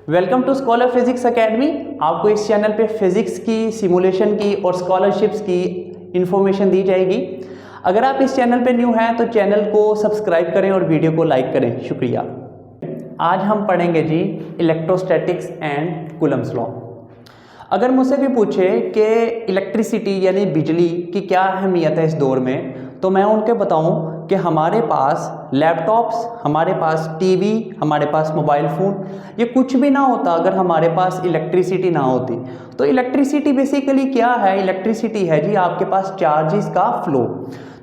Welcome to scholar physics academy. आपको इस channel पे फिजिक्स की, सिमुलेशन की और स्कॉलरशिप्स की इंफॉर्मेशन दी जाएगी। अगर आप इस चैनल पे न्यू हैं तो चैनल को सब्सक्राइब करें और वीडियो को लाइक करें। शुक्रिया। आज हम पढ़ेंगे जी इलेक्ट्रोस्टैटिक्स एंड कूलम्स लॉ। अगर मुझसे भी पूछे कि इलेक्ट्रिसिटी यानी बिजली की क्या अहमियत है इस दौर में, तो मैं उनको बताऊं कि हमारे पास लैपटॉप्स, हमारे पास टीवी, हमारे पास मोबाइल फ़ोन, ये कुछ भी ना होता अगर हमारे पास इलेक्ट्रिसिटी ना होती। तो इलेक्ट्रिसिटी बेसिकली क्या है? इलेक्ट्रिसिटी है जी आपके पास चार्जेस का फ्लो।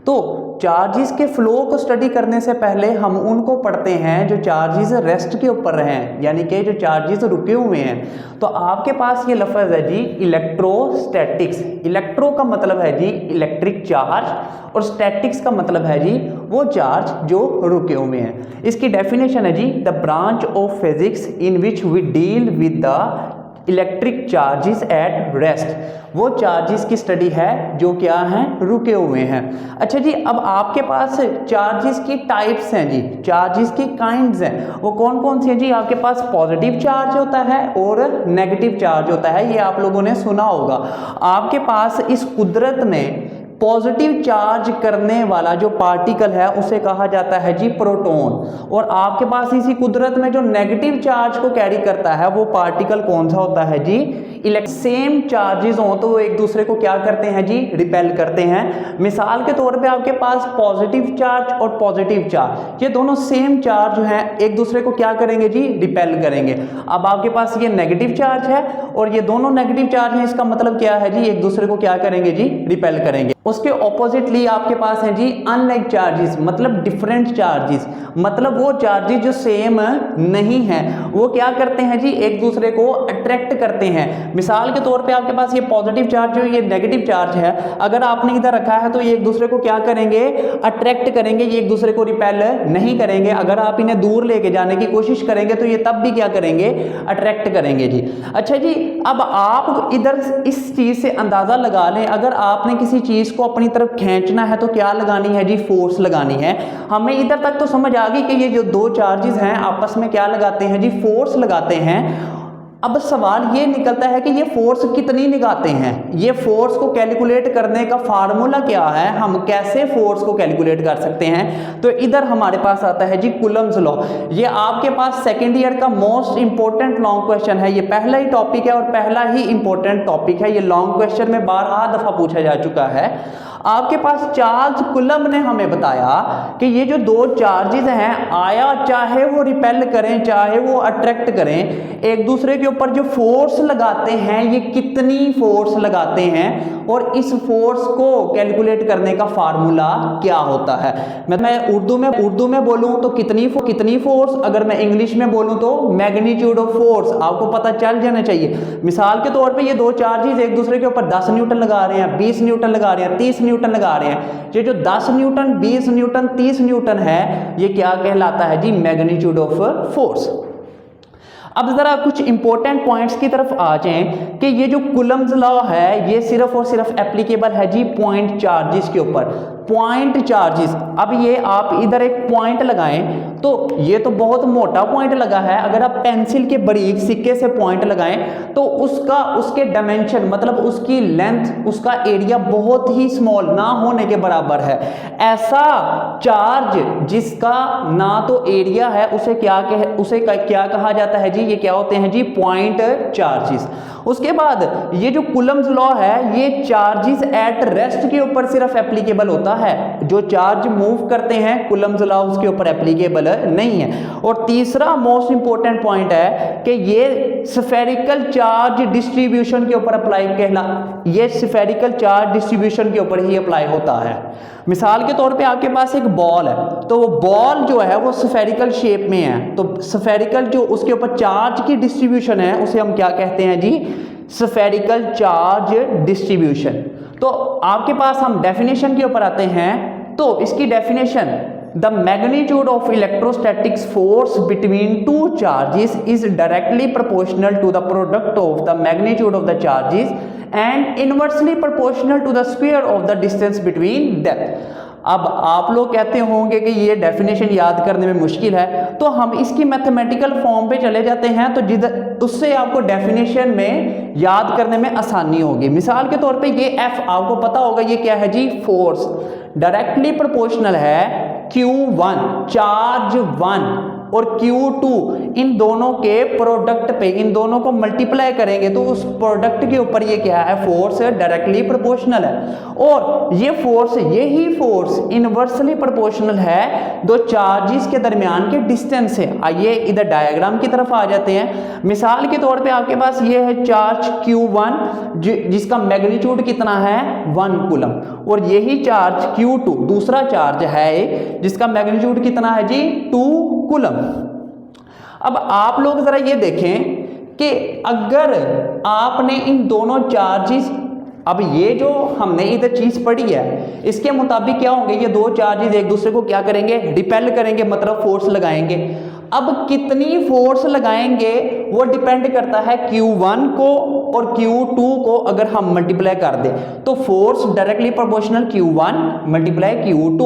तो चार्जेस के फ्लो को स्टडी करने से पहले हम उनको पढ़ते हैं जो चार्जेस रेस्ट के ऊपर हैं, यानी कि जो चार्जेस रुके हुए हैं। तो आपके पास ये लफ्ज़ है जी इलेक्ट्रोस्टैटिक्स। इलेक्ट्रो का मतलब है जी इलेक्ट्रिक चार्ज और स्टैटिक्स का मतलब है जी वो चार्ज जो रुके हुए हैं। इसकी डेफिनेशन है जी the branch of physics in which we deal with the electric charges at rest. वो चार्जेस की स्टडी है जो क्या हैं, रुके हुए हैं। अच्छा जी, अब आपके पास चार्जेस की टाइप्स हैं जी, चार्जेस की काइंड्स हैं। वो कौन कौन सी हैं जी? आपके पास पॉजिटिव चार्ज होता है और नेगेटिव चार्ज होता है, ये आप लोगों ने सुना होगा। आपके पास इस कुदरत में पॉजिटिव चार्ज करने वाला जो पार्टिकल है उसे कहा जाता है जी प्रोटॉन, और आपके पास इसी कुदरत में जो नेगेटिव चार्ज को कैरी करता है वो पार्टिकल कौन सा होता है जी? सेम चार्जेस हो तो वो एक दूसरे को क्या करते हैं जी? रिपेल करते हैं। मिसाल के तौर पे आपके पास पॉजिटिव चार्ज और पॉजिटिव चार्ज, ये दोनों सेम चार्ज जो है एक दूसरे को क्या करेंगे जी? रिपेल करेंगे। अब आपके पास ये नेगेटिव चार्ज है और ये दोनों नेगेटिव चार्ज हैं, इसका मतलब क्या है जी? एक दूसरे को क्या करेंगे जी? रिपेल करेंगे। उसके ऑपोजिटली आपके पास है जी अनलाइक चार्जेस, मतलब डिफरेंट चार्जेस, मतलब वो चार्जेस जो सेम नहीं है वो क्या करते हैं जी? एक दूसरे को अट्रैक्ट करते हैं। मिसाल के तौर पे आपके पास ये पॉजिटिव चार्ज जो ये नेगेटिव चार्ज है, अगर आपने इधर रखा है तो ये एक दूसरे को क्या करेंगे? अट्रैक्ट करेंगे, ये एक दूसरे को रिपेल नहीं करेंगे। अगर आप इन्हें दूर लेके जाने की कोशिश करेंगे तो ये तब भी क्या करेंगे? अट्रैक्ट करेंगे जी। अच्छा जी, अब आप इधर इस चीज से अंदाजा लगा लें, अगर आपने किसी चीज को अपनी तरफ खींचना है तो क्या लगानी है जी? फोर्स लगानी है। हमें इधर तक तो समझ आ गई कि ये जो दो चार्जेस हैं आपस में क्या लगाते हैं जी? फोर्स लगाते हैं। अब सवाल ये निकलता है कि ये फोर्स कितनी लगाते हैं? ये फोर्स को कैलकुलेट करने का फार्मूला क्या है? हम कैसे फोर्स को कैलकुलेट कर सकते हैं? तो इधर हमारे पास आता है जी कूलम्स लॉ। ये आपके पास सेकेंड ईयर का मोस्ट इंपॉर्टेंट लॉन्ग क्वेश्चन है। ये पहला ही टॉपिक है और पहला ही इंपॉर्टेंट टॉपिक है। ये लॉन्ग क्वेश्चन में 12 दफा पूछा जा चुका है। आपके पास चार्ल्स कूलम ने हमें बताया कि ये जो दो चार्जेस हैं, आया चाहे वो रिपेल करें चाहे वो अट्रैक्ट करें, एक दूसरे के ऊपर जो फोर्स लगाते हैं ये कितनी फोर्स लगाते हैं, और इस फोर्स को कैलकुलेट करने का फार्मूला क्या होता है। मैं उर्दू में बोलूं तो कितनी फोर्स, अगर मैं इंग्लिश में बोलूं तो मैग्नीट्यूड ऑफ फोर्स, आपको पता चल जाना चाहिए। मिसाल के तौर पे ये दो चार्जेस एक दूसरे के ऊपर 10 न्यूटन लगा रहे हैं, 20 न्यूटन लगा रहे हैं, 30 न्यूटन लगा रहे हैं। ये जो 10 न्यूटन, 20 न्यूटन, 30 न्यूटन है, ये क्या कहलाता है जी? Magnitude of force. अब जरा कुछ इंपॉर्टेंट पॉइंट्स की तरफ आ जाएं कि ये जो कूलम्स लॉ है ये सिर्फ और सिर्फ एप्लीकेबल है जी पॉइंट चार्जेस के ऊपर। पॉइंट चार्जेस, अब ये आप इधर एक पॉइंट लगाएं तो ये तो बहुत मोटा पॉइंट लगा है, अगर आप पेंसिल के बारीक सिक्के से पॉइंट लगाएं तो उसके डायमेंशन, मतलब उसकी लेंथ, उसका एरिया बहुत ही स्मॉल ना होने के बराबर है। ऐसा चार्ज जिसका ना तो एरिया है उसे क्या कहा जाता है जी? ये क्या होते हैं जी? Point charges. उसके बाद ये जो कूलम्स लॉ है ये चार्जेस एट रेस्ट के ऊपर सिर्फ एप्लीकेबल होता है। जो चार्ज मूव करते हैं कूलम्स लॉ उसके ऊपर एप्लीकेबल नहीं है। और तीसरा मोस्ट इंपॉर्टेंट पॉइंट है कि ये स्फेरिकल चार्ज डिस्ट्रीब्यूशन के ऊपर ये स्फेरिकल चार्ज डिस्ट्रीब्यूशन के ऊपर ही अप्लाई होता है। मिसाल के तौर पे आपके पास एक बॉल है, तो वो बॉल जो है वो स्फेरिकल शेप में है, तो स्फेरिकल जो उसके ऊपर चार्ज की डिस्ट्रीब्यूशन है उसे हम क्या कहते हैं जी? Spherical charge distribution. तो आपके पास हम डेफिनेशन के ऊपर आते हैं, तो इसकी definition The magnitude of electrostatic force between two charges is directly proportional to the product of the magnitude of the charges and inversely proportional to the square of the distance between them. अब आप लोग कहते होंगे कि ये definition याद करने में मुश्किल है, तो हम इसकी मैथमेटिकल फॉर्म पे चले जाते हैं, तो उससे आपको डेफिनेशन में याद करने में आसानी होगी। मिसाल के तौर पे ये F आपको पता होगा ये क्या है जी, फोर्स डायरेक्टली प्रोपोर्शनल है Q1 चार्ज 1 और Q2, इन दोनों के प्रोडक्ट पे, इन दोनों को मल्टीप्लाई करेंगे तो उस प्रोडक्ट के ऊपर ये क्या है, फोर्स डायरेक्टली प्रोपोर्शनल है। और ये फोर्स, यही फोर्स इनवर्सली प्रोपोर्शनल है दो चार्जेस के दरमियान के डिस्टेंस से। आइए इधर डायग्राम की तरफ आ जाते हैं। मिसाल के तौर पे आपके पास ये है चार्ज Q1 जिसका मैग्नीट्यूड कितना है 1 कूलम, और यही चार्ज Q2 दूसरा चार्ज है जिसका मैग्नीट्यूड कितना है जी 2 कूलम। अब आप लोग जरा ये देखें कि अगर आपने इन दोनों चार्जेस, अब ये जो हमने इधर चीज पढ़ी है इसके मुताबिक क्या होंगे, ये दो चार्जेस एक दूसरे को क्या करेंगे, रिपेल करेंगे, मतलब फोर्स लगाएंगे। अब कितनी फोर्स लगाएंगे वो डिपेंड करता है Q1 को और Q2 को अगर हम मल्टीप्लाई कर दें तो force directly proportional Q1 multiply Q2।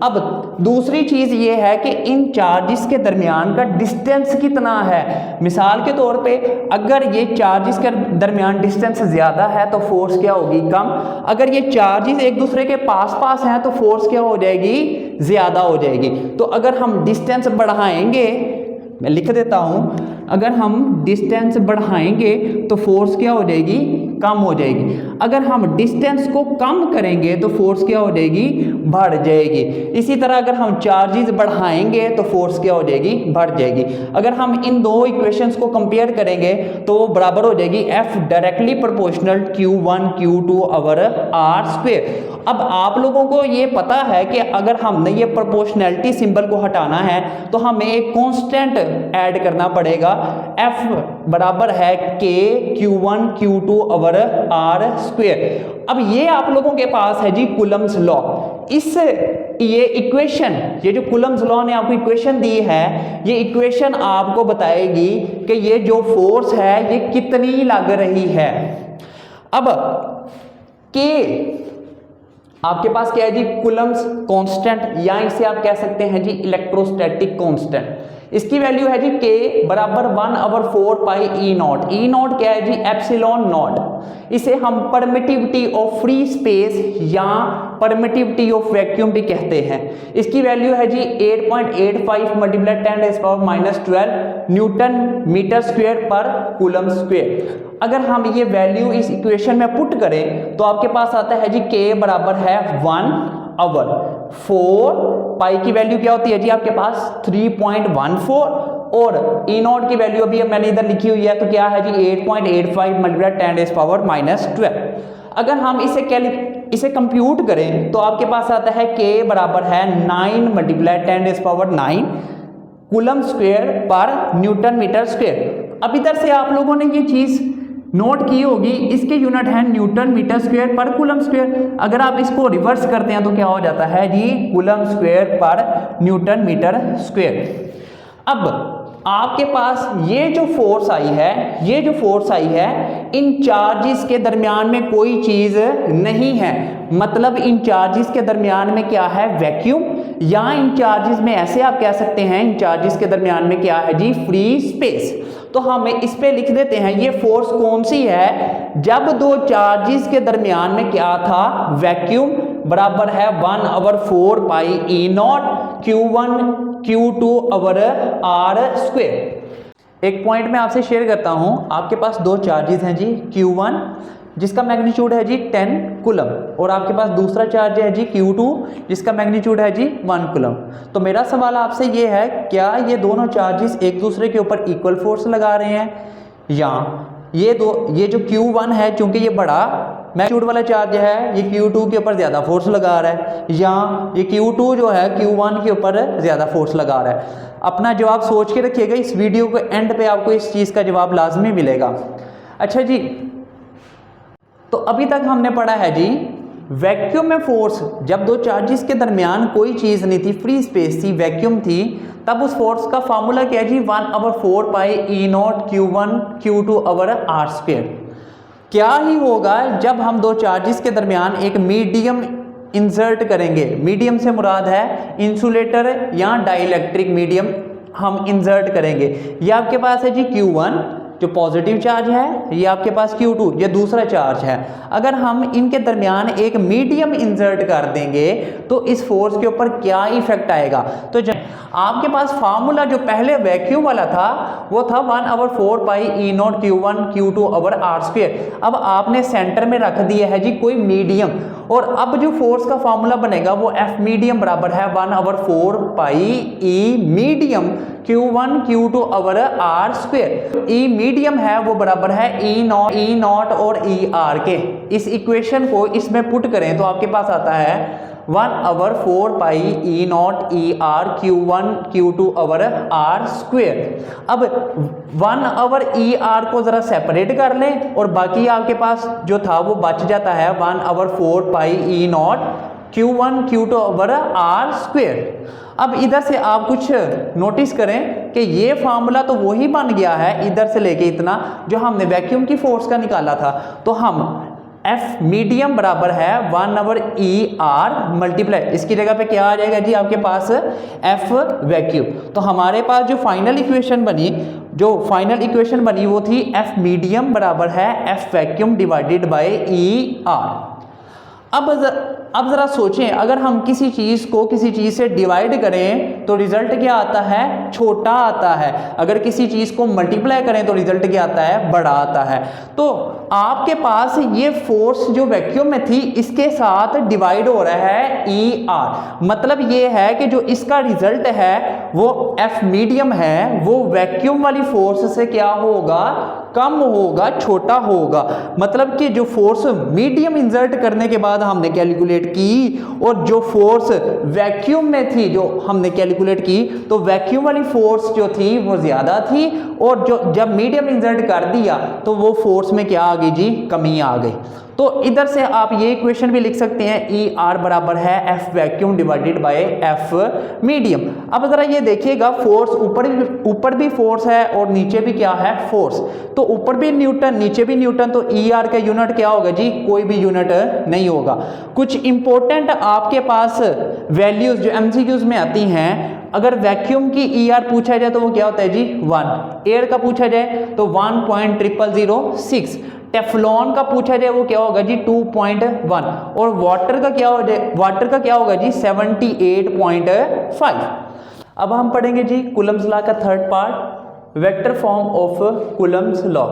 अब दूसरी चीज ये है कि इन चार्जेस के दरमियान का डिस्टेंस कितना है। मिसाल के तौर पे अगर ये चार्जेस के दरमियान डिस्टेंस ज्यादा है तो फोर्स क्या होगी, कम। अगर ये चार्जेस एक दूसरे के पास पास हैं तो फोर्स क्या हो जाएगी, ज्यादा हो जाएगी। तो अगर हम डिस्टेंस बढ़ाएंगे, मैं लिख देता हूं, अगर हम डिस्टेंस बढ़ाएंगे तो फोर्स क्या हो जाएगी, कम हो जाएगी। अगर हम डिस्टेंस को कम करेंगे तो फोर्स क्या हो जाएगी, बढ़ जाएगी। इसी तरह अगर हम चार्जेस बढ़ाएंगे तो फोर्स क्या हो जाएगी, बढ़ जाएगी। अगर हम इन दो इक्वेशंस को कंपेयर करेंगे तो वो बराबर हो जाएगी F directly proportional Q1 Q2 over R square. अब आप लोगों को ये पता है कि अगर हमने ये प्रोपोर्शनैलिटी सिंबल को हटाना है तो हमें एक कांस्टेंट ऐड करना पड़ेगा। F बराबर है K Q1 Q2 over R square. अब ये आप लोगों के पास है जी कूलम्स लॉ। इस ये इक्वेशन, ये जो कूलम्स लॉ ने आपको इक्वेशन दी है, ये इक्वेशन आपको बताएगी कि ये जो फोर्स है ये कितनी लग रही है। अब K आपके पास क्या है जी, कूलम्स कांस्टेंट, या इसे आप कह सकते हैं जी इलेक्ट्रोस्टैटिक कांस्टेंट। इसकी वैल्यू है जी K बराबर 1/4 pi e not. E not क्या है जी, एप्सिलॉन नॉट। इसे हम परमिटिविटी ऑफ फ्री स्पेस या परमिटिविटी ऑफ वैक्यूम भी कहते हैं। इसकी वैल्यू है जी 8.85 मल्टीप्लाई 10⁻⁻12 न्यूटन मीटर स्क्वायर पर कूलम स्क्वायर। अगर हम ये वैल्यू इस इक्वेशन में पुट करें तो आपके पास आता है जी K बराबर है 1/4 पाई की वैल्यू क्या होती है जी आपके पास 3.14, और ई नॉट की वैल्यू अभी मैंने इधर लिखी हुई है तो क्या है जी 8.85 मल्टीप्लाई 10⁻⁻12। अगर हम इसे कंप्यूट करें तो आपके पास आता है K बराबर है 9 मल्टीप्लाई 10⁻9 कूलम स्क्वायर पर न्यूटन मीटर स्क्वायर। अब इधर से आप लोगों ने ये चीज नोट की होगी, इसके यूनिट है न्यूटन मीटर स्क्वायर पर कूलम स्क्वायर। अगर आप इसको रिवर्स करते हैं तो क्या हो जाता है जी कूलम स्क्वायर पर न्यूटन मीटर स्क्वायर। अब आपके पास ये जो फोर्स आई है, ये जो फोर्स आई है, इन चार्जेस के दरमियान में कोई चीज नहीं है, मतलब इन चार्जेस के दरमियान में क्या है, वैक्यूम, या इन चार्जेस में ऐसे आप कह सकते हैं इन चार्जेस के दरमियान में क्या है जी फ्री स्पेस। तो हम इस पे लिख देते हैं ये फोर्स कौन सी है, जब दो चार्जेस के दरमियान में क्या था, वैक्यूम, बराबर है 1/4 pi e not Q1 Q2 over R square. एक पॉइंट मैं आपसे शेयर करता हूं, आपके पास दो चार्जेस हैं जी, Q1 जिसका मैग्नीट्यूड है जी 10 कूलम, और आपके पास दूसरा चार्ज है जी Q2 जिसका मैग्नीट्यूड है जी 1 कूलम। तो मेरा सवाल आपसे ये है, क्या ये दोनों चार्जेस एक दूसरे के ऊपर इक्वल फोर्स लगा रहे हैं, या ये जो Q1 है चूंकि ये बड़ा मैग्नीट्यूड वाला चार्ज है ये Q2 के ऊपर ज़्यादा फोर्स लगा रहा है, या ये Q2 जो है Q1 के ऊपर ज़्यादा फोर्स लगा रहा है। अपना जवाब सोच के रखिएगा, इस वीडियो के एंड पे आपको इस चीज़ का जवाब लाजमी मिलेगा। अच्छा जी, तो अभी तक हमने पढ़ा है जी वैक्यूम में फोर्स, जब दो चार्जेस के दरमियान कोई चीज़ नहीं थी, फ्री स्पेस थी, वैक्यूम थी, तब उस फोर्स का फार्मूला क्या है जी 1/4 pi e not Q1 Q2 over R square. क्या ही होगा जब हम दो चार्जेस के दरमियान एक मीडियम इंसर्ट करेंगे, मीडियम से मुराद है इंसुलेटर या डाइलेक्ट्रिक मीडियम हम इंसर्ट करेंगे। ये आपके पास है जी Q1 जो पॉजिटिव चार्ज है, ये आपके पास Q2 ये दूसरा चार्ज है। अगर हम इनके दरमियान एक मीडियम इंसर्ट कर देंगे तो इस फोर्स के ऊपर क्या इफेक्ट आएगा। तो जब आपके पास फार्मूला जो पहले वैक्यूम वाला था वो था 1/4 पाई E नॉट Q1 Q2/r²। अब आपने सेंटर में रख दिया है जी कोई मीडियम, और अब जो फोर्स का फार्मूला बनेगा वो F मीडियम बराबर है 1/4 पाई E medium Q1 Q2/r²। E medium है वो बराबर है E नॉट और ER के। इस इक्वेशन को इसमें पुट करें तो आपके पास आता है 1/4 पाई E not ER Q1 Q2/r²। अब 1/ER को जरा सेपरेट कर लें और बाकी आपके पास जो था वो बच जाता है 1/4 पाई E नॉट Q1 Q2/r²। अब इधर से आप कुछ नोटिस करें कि ये फार्मूला तो वही बन गया है इधर से लेके इतना जो हमने वैक्यूम की फोर्स का निकाला था। तो हम F मीडियम बराबर है 1/ER मल्टीप्लाई, इसकी जगह पे क्या आ जाएगा जी आपके पास F वैक्यूम। तो हमारे पास जो फाइनल इक्वेशन बनी वो थी F मीडियम बराबर है F vacuum divided by ER। अब जरा सोचें, अगर हम किसी चीज को किसी चीज से डिवाइड करें तो रिजल्ट क्या आता है, छोटा आता है। अगर किसी चीज को मल्टीप्लाई करें तो रिजल्ट क्या आता है, बड़ा आता है। तो आपके पास ये फोर्स जो वैक्यूम में थी इसके साथ डिवाइड हो रहा है ER। मतलब ये है कि जो इसका रिजल्ट है वो F मीडियम है, वो वैक्यूम वाली फोर्स से क्या होगा, कम होगा, छोटा होगा। मतलब कि जो फोर्स मीडियम इंसर्ट करने के बाद हमने कैलकुलेट की और जो फोर्स वैक्यूम में थी जो हमने कैलकुलेट की, तो वैक्यूम वाली फोर्स जो थी वो ज्यादा थी, और जो जब मीडियम इंसर्ट कर दिया तो वो फोर्स में क्या आ गई जी, कमी आ गई। तो इधर से आप ये इक्वेशन भी लिख सकते हैं ER बराबर है F vacuum divided by F medium. अब जरा ये देखिएगा, फोर्स ऊपर भी फोर्स है और नीचे भी क्या है, फोर्स। तो ऊपर भी न्यूटन नीचे भी न्यूटन, तो ER का यूनिट क्या होगा जी, कोई भी यूनिट नहीं होगा। कुछ इंपॉर्टेंट आपके पास वैल्यूज जो MCQs में आती हैं, अगर वैक्यूम की ER पूछा जाए तो वो क्या होता है जी 1, एयर का पूछा जाए तो 1.0006, टेफ्लॉन का पूछा जाए वो क्या होगा जी 2.1, और वाटर का क्या होगा जी 78.5। अब हम पढ़ेंगे जी कूलम्स लॉ का third part, vector form of Coulomb's law.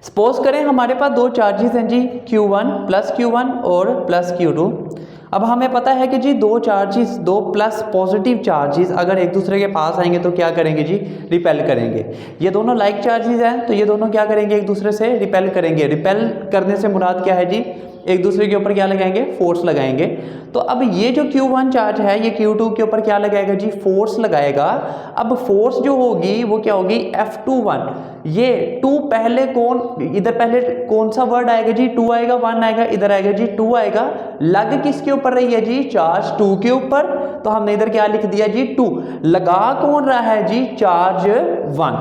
Suppose करें हमारे पास दो चार्जेस हैं जी Q1 प्लस Q1 और प्लस Q2। अब हमें पता है कि जी दो चार्जेस, दो प्लस पॉजिटिव चार्जेस अगर एक दूसरे के पास आएंगे तो क्या करेंगे जी, रिपेल करेंगे। ये दोनों लाइक चार्जेस हैं तो ये दोनों क्या करेंगे, एक दूसरे से रिपेल करेंगे। रिपेल करने से मुराद क्या है जी, एक दूसरे के ऊपर क्या लगाएंगे, फोर्स लगाएंगे। तो अब ये जो Q1 चार्ज है ये Q2 के ऊपर क्या लगाएगा जी, फोर्स लगाएगा। अब फोर्स जो होगी वो क्या होगी, F21। ये 2 पहले इधर पहले कौन सा वर्ड आएगा जी, 2 आएगा, 1 आएगा, इधर आएगा जी 2 आएगा। लग किसके ऊपर रही है जी, चार्ज 2 के ऊपर, तो हमने इधर क्या लिख दिया जी 2। लगा कौन रहा है जी, चार्ज 1।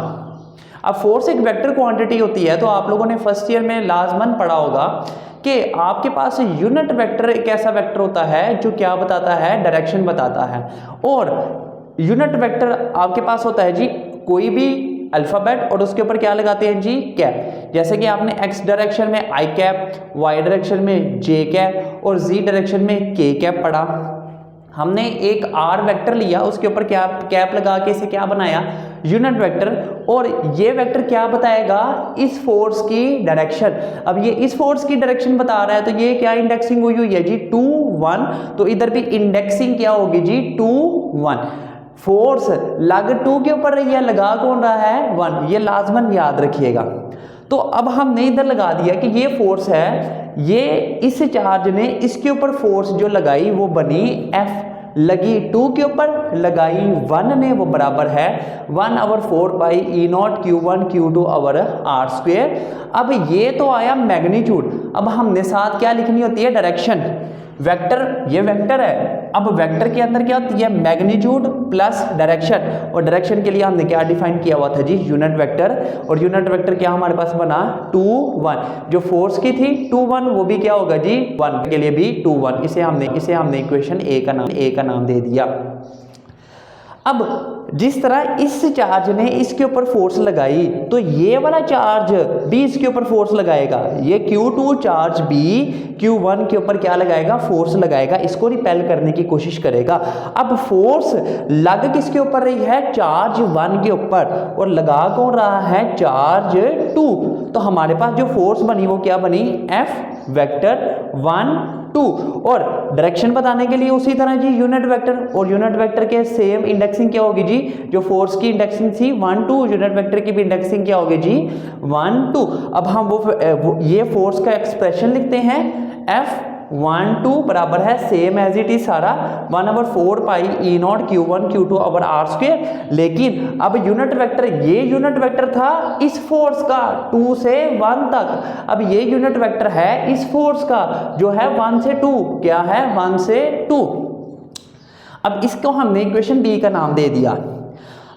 अब फोर्स एक वेक्टर क्वांटिटी होती है, तो आप लोगों ने फर्स्ट ईयर में लाजमन पढ़ा होगा कि आपके पास यूनिट वेक्टर एक ऐसा वेक्टर होता है जो क्या बताता है, डायरेक्शन बताता है। और यूनिट वेक्टर आपके पास होता है जी कोई भी अल्फाबेट और उसके ऊपर क्या लगाते हैं जी, कैप। जैसे कि आपने एक्स डायरेक्शन में आई कैप, वाई डायरेक्शन में जे कैप और जी डायरेक्शन में के कैप पढ़ा। हमने एक आर वेक्टर लिया, उसके ऊपर क्या कैप लगा के इसे क्या बनाया, यूनिट वेक्टर। और ये वेक्टर क्या बताएगा, इस फोर्स की डायरेक्शन। अब ये इस फोर्स की डायरेक्शन बता रहा है, तो ये क्या इंडेक्सिंग हुई है जी 2 1, तो इधर भी इंडेक्सिंग क्या होगी जी 2 1। फोर्स लग 2 के ऊपर रही है, लगा कौन रहा है 1, ये लाजमन याद रखिएगा। तो अब हमने इधर लगा दिया कि ये फोर्स है, ये इस चार्ज ने इसके ऊपर फोर्स जो लगाई वो बनी F, लगी 2 के ऊपर, लगाई 1 ने, वो बराबर है 1/4 पाई E नॉट Q1 Q2/r²। अब ये तो आया मैग्नीट्यूड। अब हमने साथ क्या लिखनी होती है, डायरेक्शन। वेक्टर, ये वेक्टर है, अब वेक्टर के अंदर क्या होती है, मैग्नीट्यूड प्लस डायरेक्शन, और डायरेक्शन के लिए हमने क्या डिफाइन किया हुआ था जी, यूनिट वेक्टर। और यूनिट वेक्टर क्या हमारे पास बना 2 1, जो फोर्स की थी 2 1 वो भी क्या होगा जी 1, के लिए भी 2 1, इसे हमने इक्वेशन ए का नाम दे दिया। अब जिस तरह इस चार्ज ने इसके ऊपर फोर्स लगाई तो ये वाला चार्ज भी इसके ऊपर फोर्स लगाएगा, ये Q2 चार्ज भी Q1 के ऊपर क्या लगाएगा, फोर्स लगाएगा, इसको रिपेल करने की कोशिश करेगा। अब फोर्स लग किसके ऊपर रही है, चार्ज 1 के ऊपर, और लगा कौन रहा है, चार्ज 2। तो हमारे पास जो फोर्स बनी वो क्या बनी, F वेक्टर 1 2, और डायरेक्शन बताने के लिए उसी तरह जी यूनिट वेक्टर, और यूनिट वेक्टर के सेम इंडेक्सिंग क्या होगी जी, जो फोर्स की इंडेक्सिंग थी 1 2, यूनिट वेक्टर की भी इंडेक्सिंग क्या होगी जी 1 2। अब हम ये फोर्स का एक्सप्रेशन लिखते हैं, F12 बराबर है सेम एज इट इज सारा 1/4 पाई E0 Q1 Q2 over R square. लेकिन अब यूनिट वेक्टर, ये यूनिट वेक्टर था इस फोर्स का 2 से 1 तक, अब ये यूनिट वेक्टर है इस फोर्स का जो है 1 से 2, क्या है 1 से 2। अब इसको हमने इक्वेशन डी का नाम दे दिया।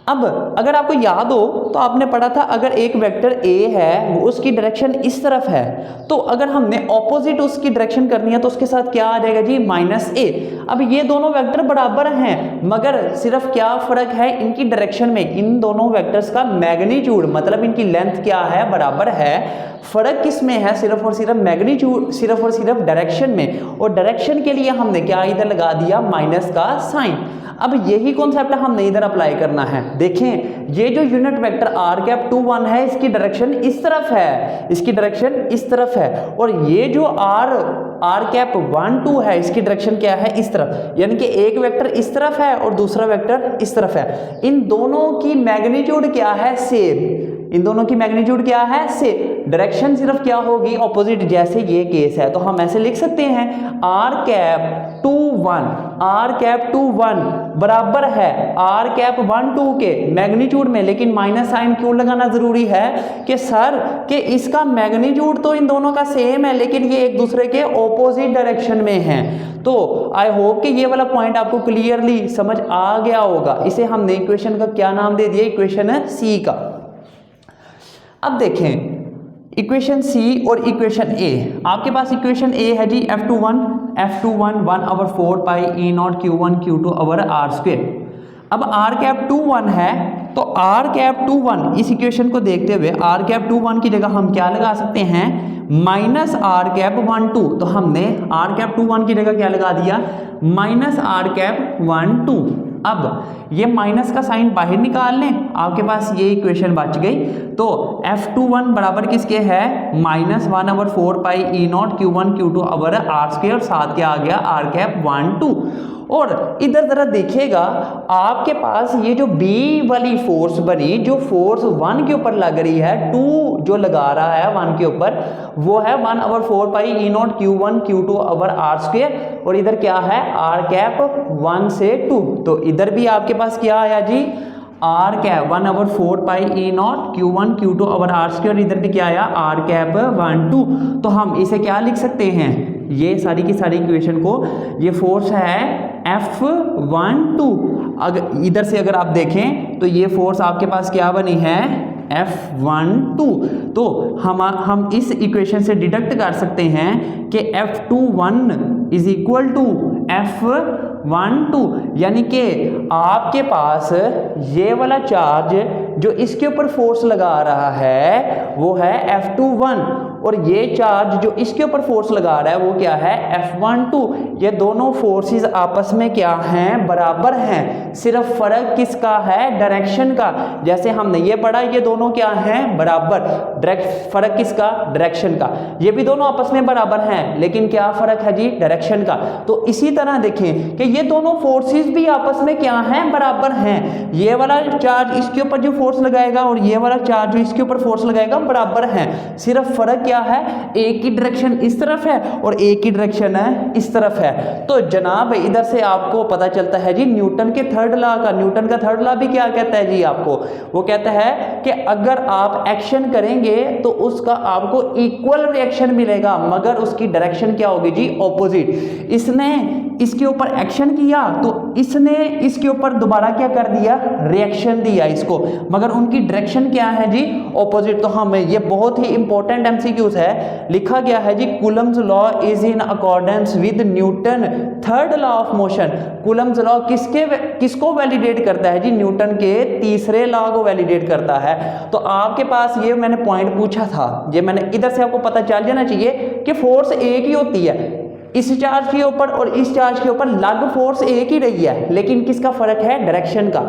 अब अगर आपको याद हो तो आपने पढ़ा था, अगर एक वेक्टर ए है वो उसकी डायरेक्शन इस तरफ है, तो अगर हमने ऑपोजिट उसकी डायरेक्शन करनी है तो उसके साथ क्या आ जाएगा जी -a। अब ये दोनों वेक्टर बराबर हैं, मगर सिर्फ क्या फर्क है इनकी डायरेक्शन में, इन दोनों वेक्टर्स का मैग्नीट्यूड मतलब इनकी लेंथ क्या है, बराबर है। फर्क किस में है, सिर्फ और सिर्फ मैग्नीट्यूड, सिर्फ और सिर्फ डायरेक्शन में, और डायरेक्शन के लिए हमने क्या इधर लगा दिया माइनस का साइन। अब यही कॉन्सेप्ट हमने इधर अप्लाई करना है। देखें ये जो यूनिट वेक्टर r⁻21 है इसकी डायरेक्शन इस तरफ है, इसकी डायरेक्शन इस तरफ है, और ये जो r⁻12 है इसकी डायरेक्शन क्या है, इस तरफ, यानी कि एक वेक्टर इस तरफ है और दूसरा वेक्टर इस तरफ है। इन दोनों की मैग्नीट्यूड क्या है, सेम, इन दोनों की मैग्नीट्यूड क्या है, से डायरेक्शन सिर्फ क्या होगी, ऑपोजिट, जैसे ये केस है। तो हम ऐसे लिख सकते हैं r⁻21 बराबर है r⁻12 के मैग्नीट्यूड में, लेकिन माइनस साइन क्यों लगाना जरूरी है कि सर कि इसका मैग्नीट्यूड तो इन दोनों का सेम है लेकिन ये एक दूसरे के ऑपोजिट डायरेक्शन में है। तो आई होप कि ये वाला पॉइंट आपको क्लियरली समझ आ गया होगा। इसे हमने इक्वेशन का क्या नाम दे दिया, इक्वेशन सी का। अब देखें इक्वेशन सी और इक्वेशन ए, आपके पास इक्वेशन ए है जी F21 1/4 पाई E0 Q1 Q2 over R square. अब r⁻21 है तो r⁻21 इस इक्वेशन को देखते हुए r⁻21 की जगह हम क्या लगा सकते हैं, -r⁻12। तो हमने r⁻21 की जगह क्या लगा दिया, -r⁻12। अब ये माइनस का साइन बाहर निकाल लें, आपके पास ये इक्वेशन बच गई। तो F21 बराबर किसके है, -1/4 पाई E0 Q1 Q2 over R square, साथ क्या आ गया r⁻12। और इधर जरा देखिएगा आपके पास ये जो B वाली फोर्स बनी, जो फोर्स 1 के ऊपर लग रही है, 2 जो लगा रहा है 1 के ऊपर, वो है 1/4 पाई E0 Q1 Q2 over R square, और इधर क्या है r⁻1 से 2। तो इधर भी आपके पास क्या आया जी r⁻1/4 पाई E0 Q1 Q2 over R square, इधर भी क्या आया r⁻12। तो हम इसे क्या लिख सकते हैं, ये सारी की सारी इक्वेशन को, ये फोर्स है F12। अगर इधर से अगर आप देखें तो ये फोर्स आपके पास क्या बनी है, F12। तो हम इस इक्वेशन से डिडक्ट कर सकते हैं कि F21 is equal to F12, यानी कि आपके पास ये वाला चार्ज जो इसके ऊपर फोर्स लगा रहा है वो है F21, और ये चार्ज जो इसके ऊपर फोर्स लगा रहा है वो क्या है, F12। ये दोनों फोर्सेस आपस में क्या हैं, बराबर हैं, सिर्फ फर्क किसका है, डायरेक्शन का। जैसे हमने ये पढ़ा, ये दोनों क्या हैं, बराबर, फर्क किसका, डायरेक्शन का। ये भी दोनों आपस में बराबर हैं लेकिन क्या फर्क है जी, डायरेक्शन का। तो इसी तरह देखें कि ये दोनों फोर्सेस भी आपस में क्या हैं, बराबर हैं। ये वाला चार्ज इसके ऊपर जो फोर्स लगाएगा और ये वाला चार्ज जो इसके ऊपर फोर्स लगाएगा बराबर हैं, सिर्फ फर्क क्या है, एक की डायरेक्शन इस तरफ है और एक की डायरेक्शन है इस तरफ है। तो जनाब इधर से आपको पता चलता है जी न्यूटन के थर्ड लॉ का। न्यूटन का थर्ड लॉ भी क्या कहता है जी आपको, वो कहता है कि अगर आप एक्शन करेंगे तो उसका आपको इक्वल रिएक्शन मिलेगा, मगर उसकी डायरेक्शन क्या होगी जी, ऑपोजिट। इसने इसके ऊपर एक्शन किया तो इसने इसके ऊपर दोबारा क्या कर दिया, रिएक्शन दिया इसको, मगर उनकी डायरेक्शन क्या है जी, ऑपोजिट। तो हमें ये बहुत ही इंपॉर्टेंट एमसीक्यूज है, लिखा गया है जी Coulomb's law is in accordance with Newton third law of motion. Coulomb's law किसको वैलिडेट करता है जी, न्यूटन के तीसरे लॉ को वैलिडेट करता है। तो आपके पास ये मैंने पॉइंट पूछा था, ये मैंने इधर से आपको पता चल जाना चाहिए कि फोर्स एक ही होती है, इस चार्ज के ऊपर और इस चार्ज के ऊपर लागू फोर्स एक ही रही है, लेकिन किसका फर्क है, डायरेक्शन का।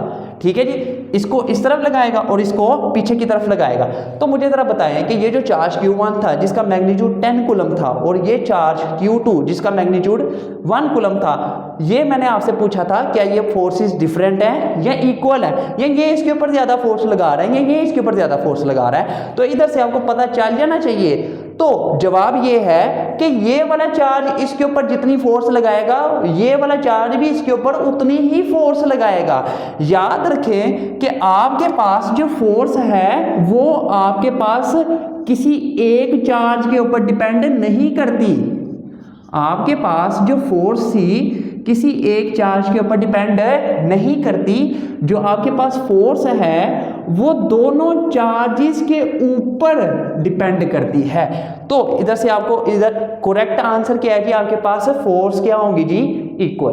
ठीक है जी, इसको इस तरफ लगाएगा और इसको पीछे की तरफ लगाएगा। तो मुझे जरा बताएं कि ये जो चार्ज Q1 था जिसका मैग्नीट्यूड 10 कूलम था और ये चार्ज Q2 जिसका मैग्नीट्यूड 1 कूलम था, ये मैंने आपसे पूछा था क्या ये फोर्सेस डिफरेंट है या इक्वल है, या ये इसके ऊपर ज्यादा फोर्स लगा रहा है या ये इसके ऊपर ज्यादा फोर्स लगा रहा है। तो इधर से आपको पता चल जाना चाहिए। तो जवाब ये है कि ये वाला चार्ज इसके ऊपर जितनी फोर्स लगाएगा ये वाला चार्ज भी इसके ऊपर उतनी ही फोर्स लगाएगा। याद रखें कि आपके पास जो फोर्स है वो आपके पास किसी एक चार्ज के ऊपर डिपेंड नहीं करती, आपके पास जो फोर्स थी किसी एक चार्ज के ऊपर डिपेंड नहीं करती, जो आपके पास फोर्स है वो दोनों चार्जेस के ऊपर डिपेंड करती है। तो इधर से आपको इधर करेक्ट आंसर क्या है कि आपके पास फोर्स क्या होंगी जी, इक्वल।